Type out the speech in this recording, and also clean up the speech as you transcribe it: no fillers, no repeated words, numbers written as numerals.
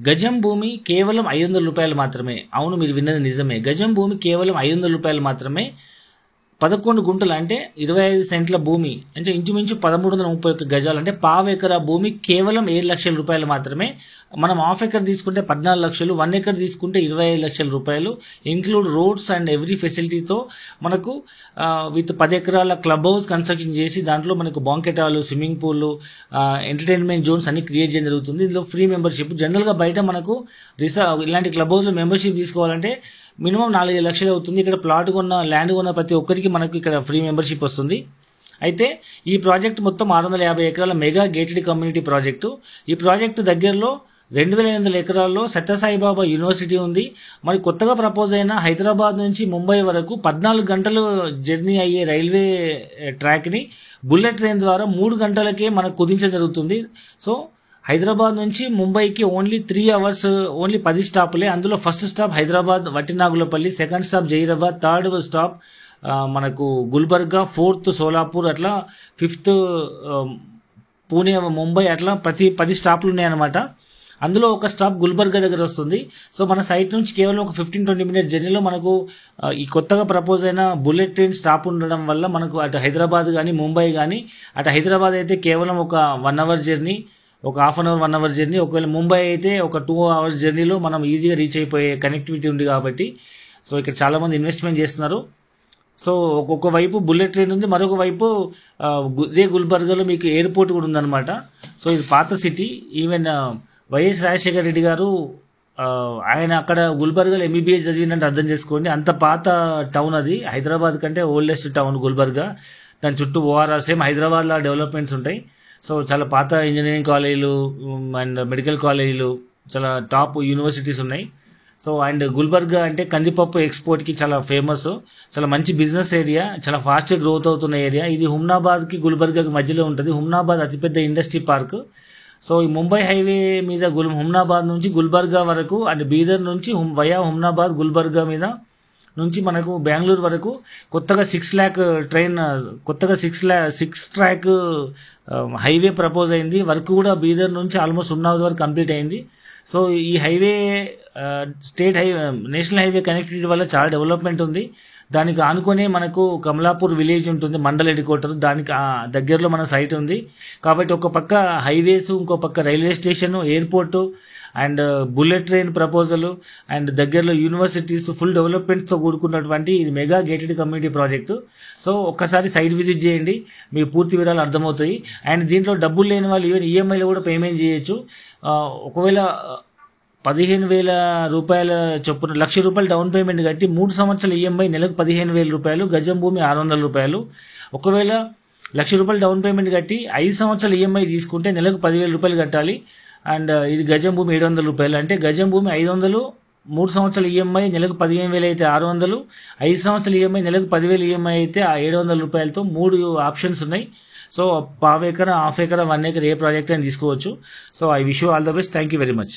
గజం భూమి కేవలం 500 రూపాయలు మాత్రమే. అవును, మీరు విన్నది నిజమే. గజం భూమి కేవలం 500 రూపాయలు మాత్రమే. 11 గుంటలు అంటే 25 సెంట్ల భూమి అంటే ఇంచుమించు 1331 గజాలు అంటే పావు ఎకరా భూమి కేవలం 7 లక్షల రూపాయలు మాత్రమే. మనం హాఫ్ ఎకర్ తీసుకుంటే 14 లక్షలు, 1 ఎకర్ తీసుకుంటే 25 లక్షల రూపాయలు, ఇంక్లూడ్ రోడ్స్ అండ్ ఎవ్రీ ఫెసిలిటీతో మనకు విత్ 10 ఎకరాల క్లబ్ హౌస్ కన్స్ట్రక్షన్ చేసి దాంట్లో మనకు banquet hall, swimming pool, entertainment Jones అన్ని క్రియేట్ చేయడం జరుగుతుంది. ఇందులో ఫ్రీ మెంబర్షిప్. జనరల్గా బయట మనకు ఇలాంటి క్లబ్ హౌస్లో మెంబర్షిప్ తీసుకోవాలంటే మినిమం 4-5 లక్షలు అవుతుంది. ఇక్కడ ప్లాట్ కొన్న, ల్యాండ్ కొన్న ప్రతి ఒక్కరికి మనకు ఇక్కడ ఫ్రీ మెంబర్షిప్ వస్తుంది. అయితే ఈ ప్రాజెక్ట్ మొత్తం 650 ఎకరాల మెగా గేటెడ్ కమ్యూనిటీ ప్రాజెక్టు. ఈ ప్రాజెక్టు దగ్గరలో 2800 ఎకరాల్లో సత్యసాయిబాబా యూనివర్సిటీ ఉంది. మరి కొత్తగా ప్రపోజ్ అయిన హైదరాబాద్ నుంచి ముంబై వరకు 14 గంటలు జర్నీ అయ్యే రైల్వే ట్రాక్ని బుల్లెట్ ట్రైన్ ద్వారా 3 గంటలకే మనకు కుదించడం జరుగుతుంది. సో హైదరాబాద్ నుంచి ముంబైకి ఓన్లీ 3 అవర్స్, ఓన్లీ 10 స్టాపులే. అందులో first stop Hyderabad Vattinagulapally, second stop Zaheerabad, third stop మనకు గుల్బర్గా, 4th సోలాపూర్, అట్లా 5th పూణే, ముంబై, అట్లా ప్రతి 10 స్టాప్లు ఉన్నాయన్నమాట. అందులో ఒక స్టాప్ గుల్బర్గా దగ్గర వస్తుంది. సో మన సైట్ నుంచి కేవలం ఒక 15-20 మినిట్స్ జర్నీలో మనకు ఈ కొత్తగా ప్రపోజ్ అయిన బుల్లెట్ ట్రైన్ స్టాప్ ఉండడం వల్ల మనకు అటు హైదరాబాద్ కానీ ముంబై కానీ, అటు హైదరాబాద్ అయితే కేవలం ఒక 1 అవర్ జర్నీ, ఒక half an hour 1 hour journey, ఒకవేళ ముంబై అయితే ఒక 2 అవర్స్ జర్నీలో మనం ఈజీగా రీచ్ అయిపోయే కనెక్టివిటీ ఉంది కాబట్టి సో ఇక్కడ చాలామంది ఇన్వెస్ట్మెంట్ చేస్తున్నారు. సో ఒక్కొక్క వైపు బుల్లెట్ ట్రైన్ ఉంది, మరొక వైపు ఇదే గుల్బర్గాలో మీకు ఎయిర్పోర్ట్ కూడా ఉందన్నమాట. సో ఇది పాత city. Even YS Rajasekhara Reddy గారు ఆయన అక్కడ గుల్బర్గాలో ఎంబీబీఎస్ చదివినట్టు అర్థం చేసుకోండి. అంత పాత టౌన్ అది. హైదరాబాద్ కంటే ఓల్డెస్ట్ టౌన్ గుల్బర్గా. దాని చుట్టూ ఓఆర్ఆర్, సేమ్ హైదరాబాద్లో డెవలప్మెంట్స్ ఉంటాయి. సో చాలా పాత ఇంజనీరింగ్ కాలేజీలు అండ్ మెడికల్ కాలేజీలు, చాలా టాప్ యూనివర్సిటీస్ ఉన్నాయి. సో అండ్ గుల్బర్గా అంటే కందిపప్పు ఎక్స్పోర్ట్కి చాలా ఫేమస్. చాలా మంచి బిజినెస్ ఏరియా, చాలా ఫాస్ట్గా గ్రోత్ అవుతున్న ఏరియా. ఇది హుమ్నాబాద్కి గుల్బర్గాకి మధ్యలో ఉంటుంది. హుమ్నాబాద్ అతిపెద్ద ఇండస్ట్రీ పార్క్. సో ఈ ముంబై హైవే మీద హుమ్నాబాద్ నుంచి గుల్బర్గా వరకు అండ్ బీదర్ నుంచి వయా హుమ్నాబాద్ గుల్బర్గా మీద నుంచి మనకు బెంగళూరు వరకు కొత్తగా 6 lakh ట్రైన్, కొత్తగా 6 track హైవే ప్రపోజ్ అయింది. వర్క్ కూడా బీదర్ నుంచి ఆల్మోస్ట్ హుమ్నాబాద్ వరకు కంప్లీట్ అయింది. సో ఈ highway state highway, national highway connectivity వల్ల చాలా డెవలప్మెంట్ ఉంది. దానికి ఆనుకునే మనకు కమలాపూర్ విలేజ్ ఉంటుంది, మండల్ హెడ్ క్వార్టర్. దానికి దగ్గరలో మన సైట్ ఉంది. కాబట్టి ఒక పక్క హైవేస్, ఇంకో పక్క railway station, airport and bullet train proposal and దగ్గరలో యూనివర్సిటీస్, ఫుల్ డెవలప్మెంట్స్తో కూడుకున్నటువంటి ఇది mega gated community project. So ఒక్కసారి సైట్ విజిట్ చేయండి, మీకు పూర్తి వివరాలు అర్థమవుతాయి. అండ్ దీంట్లో డబ్బులు లేని వాళ్ళు ఈవెన్ ఈఎంఐలో కూడా పేమెంట్ చేయొచ్చు. ఒకవేళ 15,000 రూపాయల చొప్పున ₹1,00,000 డౌన్ పేమెంట్ కట్టి 3 సంవత్సరాల ఈఎంఐ నెలకు 15,000 రూపాయలు, గజం భూమి 600 రూపాయలు. ఒకవేళ ₹1,00,000 డౌన్ పేమెంట్ కట్టి 5 సంవత్సరాల ఈఎంఐ తీసుకుంటే నెలకు 10,000 రూపాయలు కట్టాలి. అండ్ ఇది గజం భూమి 700 రూపాయలు. అంటే గజం భూమి 500, 3 సంవత్సరాల ఈఎంఐ నెలకు 15,000 అయితే 600, 5 సంవత్సరాల ఈఎంఐ నెలకు 10,000 ఈఎంఐ అయితే 700 రూపాయలతో 3 ఆప్షన్స్ ఉన్నాయి. సో పావు ఎకరా, హాఫ్ ఎకరా, 1 acre ఏ ప్రాజెక్ట్ అని తీసుకోవచ్చు. So I wish you all the best. Thank you very much.